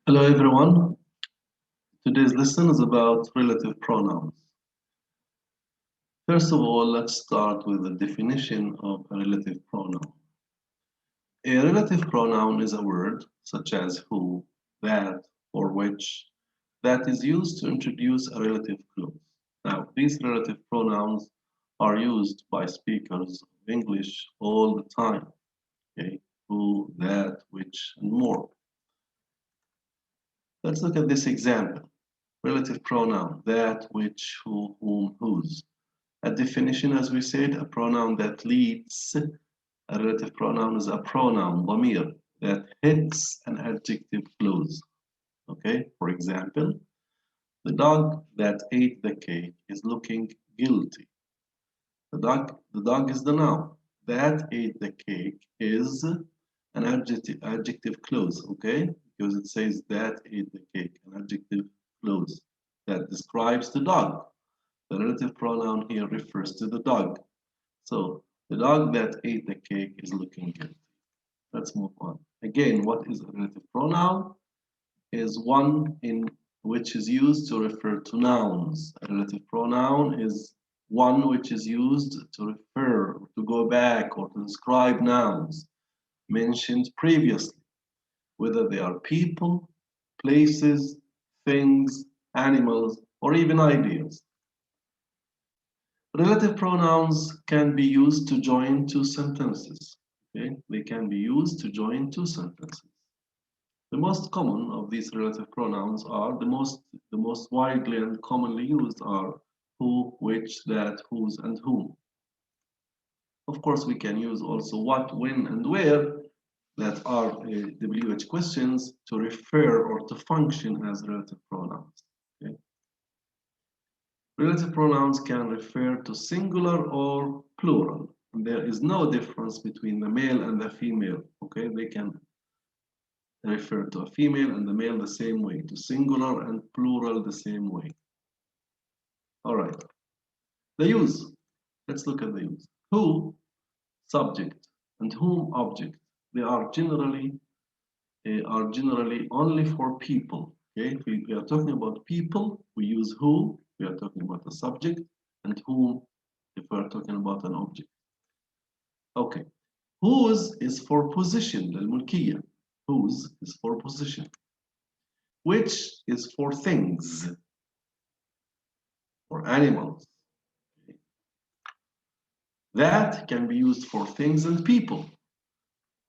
Hello everyone. Today's lesson is about relative pronouns. First of all, let's start with the definition of a relative pronoun. A relative pronoun is a word such as who, that, or which that is used to introduce a relative clause. Now, these relative pronouns are used by speakers of English all the time. Okay? Who, that, which, and more. Let's look at this example. Relative pronoun, that, which, who, whom, whose. A definition, as we said, a pronoun that leads. A relative pronoun is a pronoun, ضمير, that hits an adjective clause. Okay, for example, the dog that ate the cake is looking guilty. The dog is the noun. That ate the cake is an adjective clause, okay? Because it says that ate the cake, an adjective clause that describes the dog. The relative pronoun here refers to the dog. So the dog that ate the cake is looking guilty. Let's move on. Again, what is a relative pronoun? Is one in which is used to refer to nouns. A relative pronoun is one which is used to refer, to go back, or to describe nouns mentioned previously, whether they are people, places, things, animals, or even ideas. Relative pronouns can be used to join two sentences. Okay? They can be used to join two sentences. The most common of these relative pronouns are the most widely and commonly used are who, which, that, whose, and whom. Of course, we can use also what, when, and where that are WH questions to refer or to function as relative pronouns. Okay? Relative pronouns can refer to singular or plural. And there is no difference between the male and the female. Okay, they can refer to a female and the male the same way, to singular and plural the same way. All right. The use. Let's look at the use. Who, subject, and whom, object. They are generally only for people. Okay, if we are talking about people, we use who. We are talking about a subject, and whom if we are talking about an object. Okay, whose is for position, الملكية. Whose is for position. Which is for things, or animals. Okay. That can be used for things and people,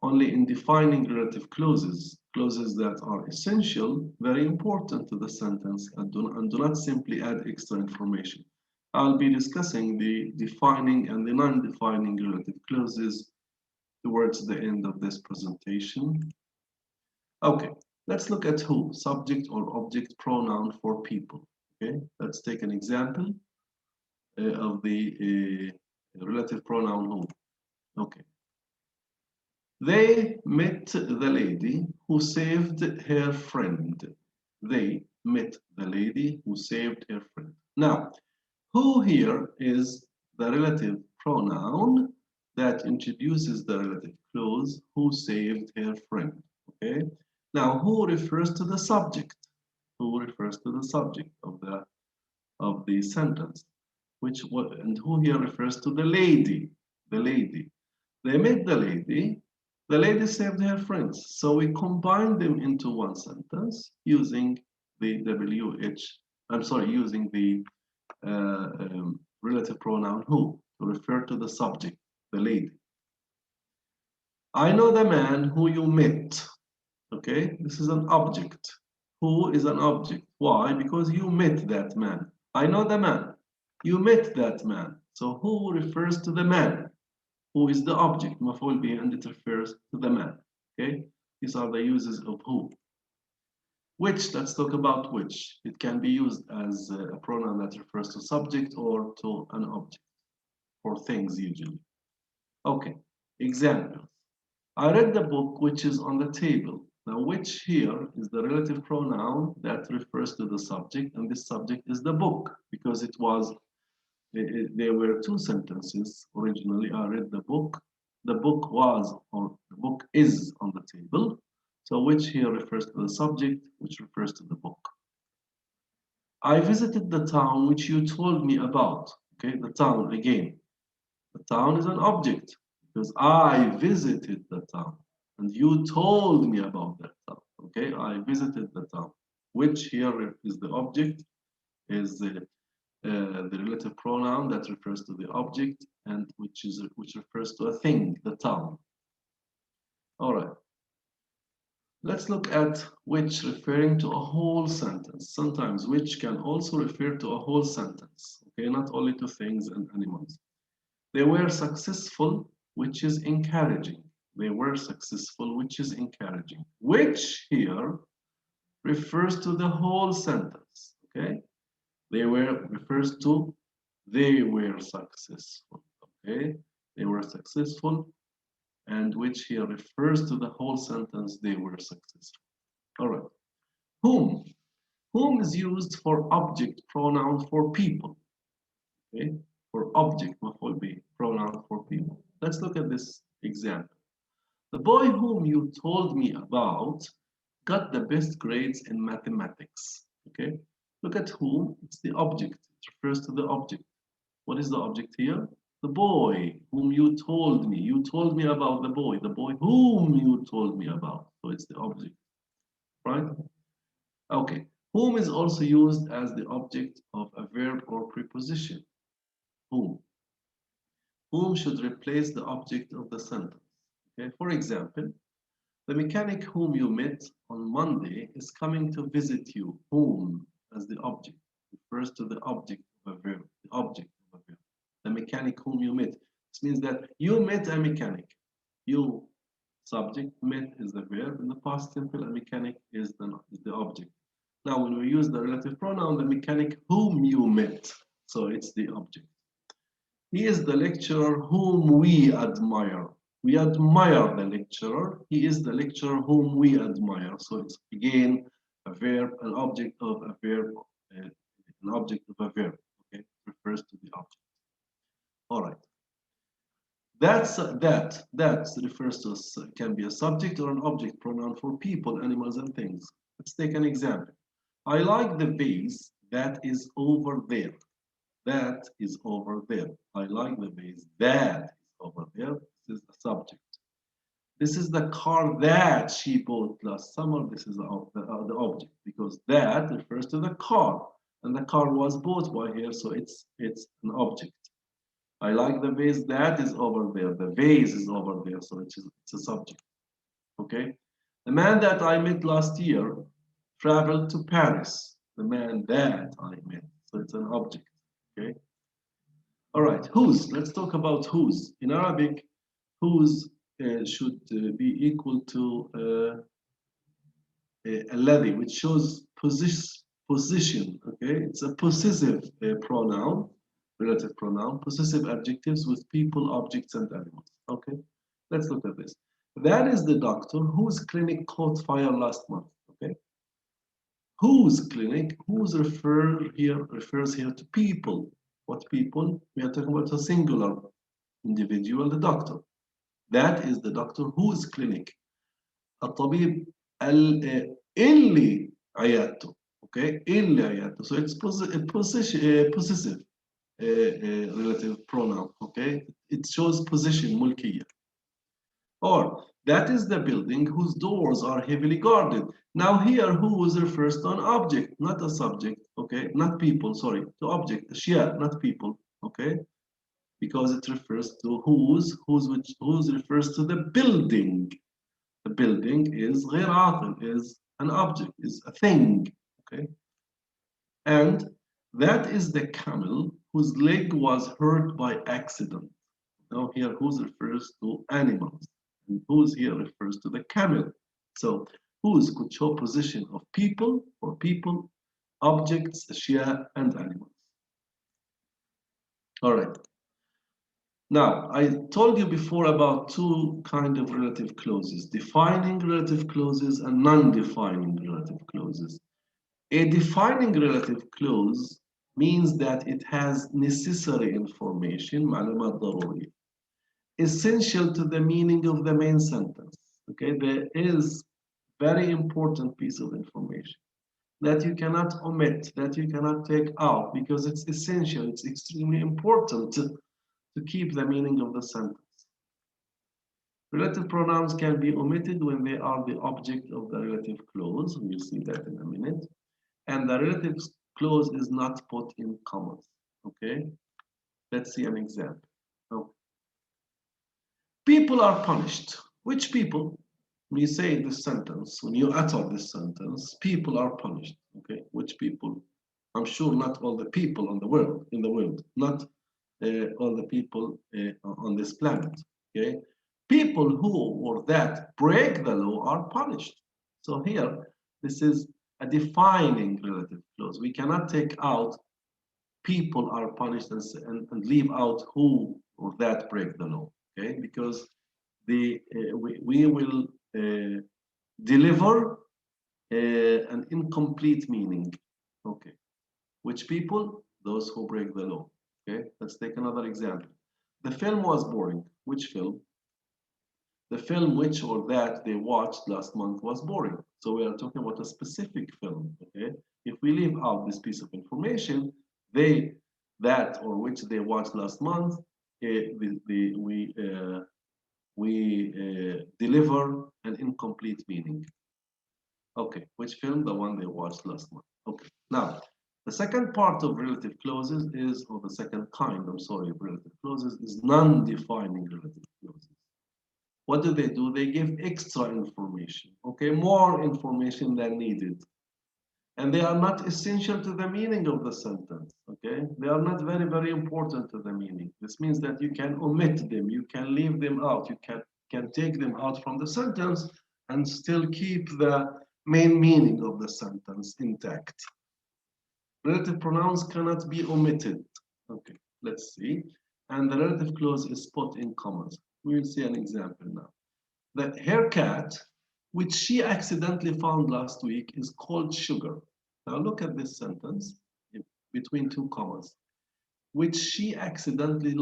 only in defining relative clauses that are essential, very important to the sentence, and do not simply add extra information. I'll be discussing the defining and the non-defining relative clauses towards the end of this presentation. Okay, let's look at who, subject or object pronoun for people. Okay, let's take an example of the relative pronoun who. Okay. They met the lady who saved her friend. They met the lady who saved her friend. Now, who here is the relative pronoun that introduces the relative clause who saved her friend. Okay. Now, who refers to the subject? Who refers to the subject of the sentence? And who here refers to the lady? The lady. They met the lady. The lady saved her friends. So we combine them into one sentence using the using the relative pronoun who to refer to the subject, the lady. I know the man who you met. Okay, this is an object. Who is an object? Why? Because you met that man. I know the man. You met that man. So who refers to the man? Who is the object, مفعول به, and it refers to the man. Okay, these are the uses of who. Which, let's talk about which. It can be used as a pronoun that refers to subject or to an object, for things usually. Okay, examples. I read the book which is on the table. Now, which here is the relative pronoun that refers to the subject, and this subject is the book, because there were two sentences originally. I read the book. The book was, or the book is on the table. So which here refers to the subject, which refers to the book. I visited the town which you told me about. Okay, the town again. The town is an object because I visited the town and you told me about that town. Okay, I visited the town. Which here is the object, is the relative pronoun that refers to the object, and which refers to a thing, the town. All right. Let's look at which referring to a whole sentence. Sometimes which can also refer to a whole sentence, okay, not only to things and animals. They were successful, which is encouraging. They were successful, which is encouraging. Which here refers to the whole sentence, okay? They were refers to they were successful, okay? They were successful, and which here refers to the whole sentence, they were successful. All right. Whom? Whom is used for object pronoun for people, okay? For object will be pronoun for people. Let's look at this example. The boy whom you told me about got the best grades in mathematics, okay? Look at whom, it's the object, it refers to the object. What is the object here? The boy whom you told me about the boy whom you told me about. So it's the object, right? Okay, whom is also used as the object of a verb or preposition. Whom? Whom should replace the object of the sentence. Okay, for example, the mechanic whom you met on Monday is coming to visit you. Whom as the object refers to the object of a verb, the object of a verb. The mechanic whom you met. This means that you met a mechanic. You subject, met is the verb. In the past simple, a mechanic is the object. Now, when we use the relative pronoun, the mechanic whom you met, so it's the object. He is the lecturer whom we admire. We admire the lecturer. He is the lecturer whom we admire. So it's again a verb, an object of a verb, an object of a verb. Okay, it refers to the object. All right. That refers to can be a subject or an object pronoun for people, animals, and things. Let's take an example. I like the vase that is over there. That is over there. I like the vase that is over there. This is the subject. This is the car that she bought last summer. This is the object because that refers to the car, and the car was bought by her, so it's an object. I like the vase that is over there. The vase is over there, so it's a subject. Okay. The man that I met last year traveled to Paris. The man that I met, so it's an object. Okay. All right. Whose? Let's talk about whose. In Arabic, whose should be equal to alladhi, which shows position. Okay. It's a possessive pronoun. Relative pronoun, possessive adjectives with people, objects, and animals. Okay, let's look at this. That is the doctor whose clinic caught fire last month. Okay, whose clinic? Whose refers here to people. What people? We are talking about a singular individual, the doctor. That is the doctor whose clinic. الطبيب اللي عيادته. Okay, اللي عيادته. So it's possessive. Relative pronoun, okay? It shows position, mulkiya. Or, that is the building whose doors are heavily guarded. Now here, whose refers to an object, not a subject, okay? Not people, sorry, to object, ashya, not people, okay? Because it refers to whose refers to the building. The building is غير عاقل, is an object, is a thing, okay? And that is the camel whose leg was hurt by accident. Now here whose refers to animals, and whose here refers to the camel. So whose could show position of people or people, objects, ashya, and animals. All right. Now, I told you before about two kinds of relative clauses, defining relative clauses and non-defining relative clauses. A defining relative clause means that it has necessary information, معلومات ضرورية, essential to the meaning of the main sentence. Okay, there is very important piece of information that you cannot omit, that you cannot take out, because it's essential, it's extremely important to keep the meaning of the sentence. Relative pronouns can be omitted when they are the object of the relative clause. We'll see that in a minute. And the relative clause is not put in commas. Okay? Let's see an example. Okay. People are punished. Which people? When you say this sentence, when you utter this sentence, people are punished. Okay? Which people? I'm sure not all the people in the world, not all the people on this planet. Okay? People who or that break the law are punished. So here, this is a defining relative clause. We cannot take out people are punished and leave out who or that break the law. Okay, because we will deliver an incomplete meaning. Okay, which people? Those who break the law. Okay, let's take another example. The film was boring. Which film? The film which or that they watched last month was boring. So we are talking about a specific film. Okay, if we leave out this piece of information, that or which they watched last month, we deliver an incomplete meaning. Okay, which film? The one they watched last month. Okay, now the second part of relative clauses is, or the second kind, I'm sorry, of relative clauses is non-defining relative clauses. What do? They give extra information, okay, more information than needed. And they are not essential to the meaning of the sentence, okay? They are not very, very important to the meaning. This means that you can omit them, you can leave them out, you can take them out from the sentence and still keep the main meaning of the sentence intact. Relative pronouns cannot be omitted. Okay, let's see. And the relative clause is put in commas. We will see an example now. Her cat, which she accidentally found last week, is called Sugar. Now look at this sentence between two commas. Which she accidentally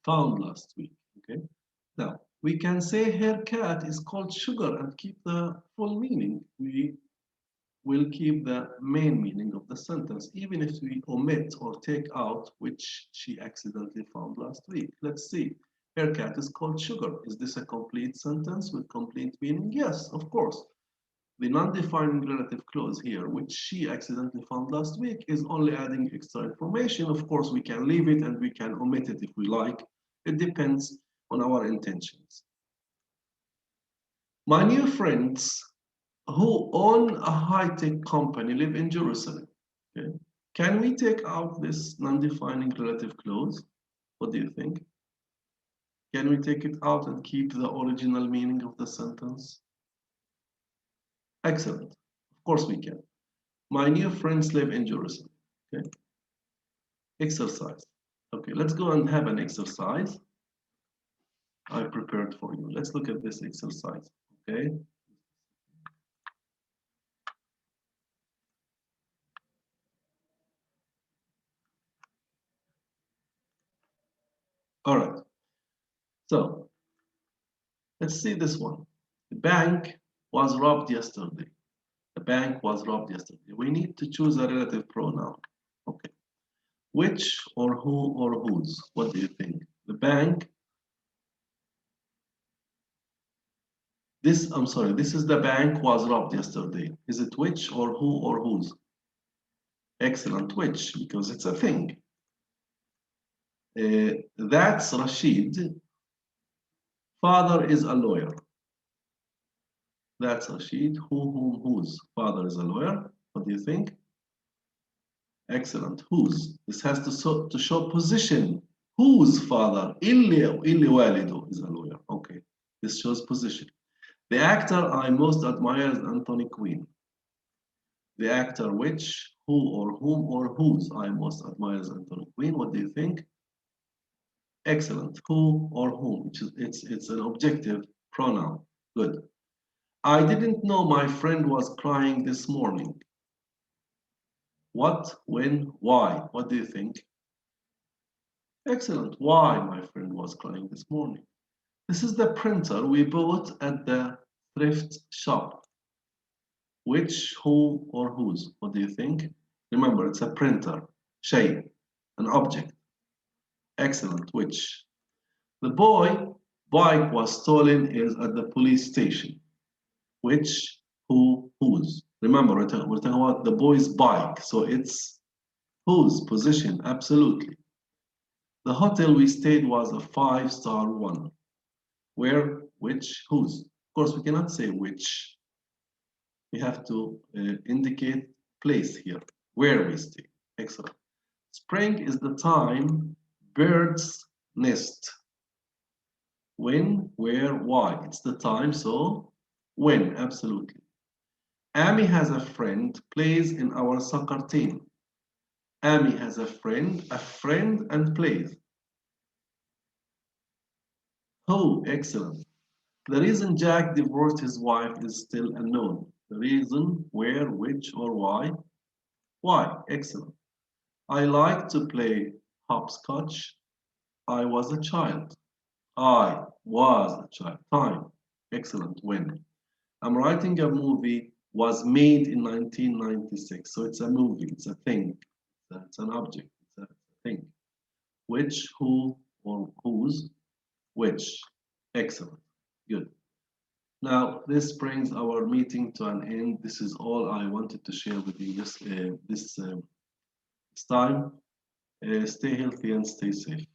found last week. Okay. Now we can say her cat is called Sugar and keep the full meaning. We will keep the main meaning of the sentence, even if we omit or take out which she accidentally found last week. Let's see. Her cat is called Sugar. Is this a complete sentence with complete meaning? Yes, of course. The non-defining relative clause here, which she accidentally found last week, is only adding extra information. Of course, we can leave it and we can omit it if we like. It depends on our intentions. My new friends who own a high-tech company live in Jerusalem. Okay. Can we take out this non-defining relative clause? What do you think? Can we take it out and keep the original meaning of the sentence? Excellent. Of course we can. My new friends live in Jerusalem. Okay. Exercise. Okay, let's go and have an exercise I prepared for you. Let's look at this exercise. Okay. All right. So let's see this one. The bank was robbed yesterday. The bank was robbed yesterday. We need to choose a relative pronoun. Okay. Which or who or whose? What do you think? The bank. I'm sorry, this is the bank was robbed yesterday. Is it which or who or whose? Excellent, which, because it's a thing. That's Rashid. Father is a lawyer. That's Rashid. Whose father is a lawyer? What do you think? Excellent. Whose? This has to show position. Whose father? Illi walido is a lawyer. Okay. This shows position. The actor I most admire is Anthony Quinn. The actor which, who or whom or whose I most admire is Anthony Quinn. What do you think? Excellent. Who or whom? It's an objective pronoun. Good. I didn't know my friend was crying this morning. What, when, why? What do you think? Excellent. Why my friend was crying this morning. This is the printer we bought at the thrift shop. which, who, or whose? What do you think? Remember, it's a printer, شيء, an object. Excellent, which? The bike was stolen is at the police station. Which, who, whose? Remember, we're talking about the boy's bike, so it's whose position, absolutely. The hotel we stayed was a 5-star one. Where, which, whose? Of course, we cannot say which. We have to indicate place here, where we stay. Excellent. Spring is the time birds nest. When, where, why? It's the time, so when, absolutely. Amy has a friend, plays in our soccer team. Amy has a friend and plays. Oh, excellent. The reason Jack divorced his wife is still unknown. The reason, where, which, or why? Why? Excellent. I like to play hopscotch. I was a child. I was a child. Time. Excellent. When? I'm writing a movie was made in 1996. So it's a movie. It's a thing. It's an object. It's a thing. Which, who, or whose? Which? Excellent. Good. Now, this brings our meeting to an end. This is all I wanted to share with you this time. Stay healthy and stay safe.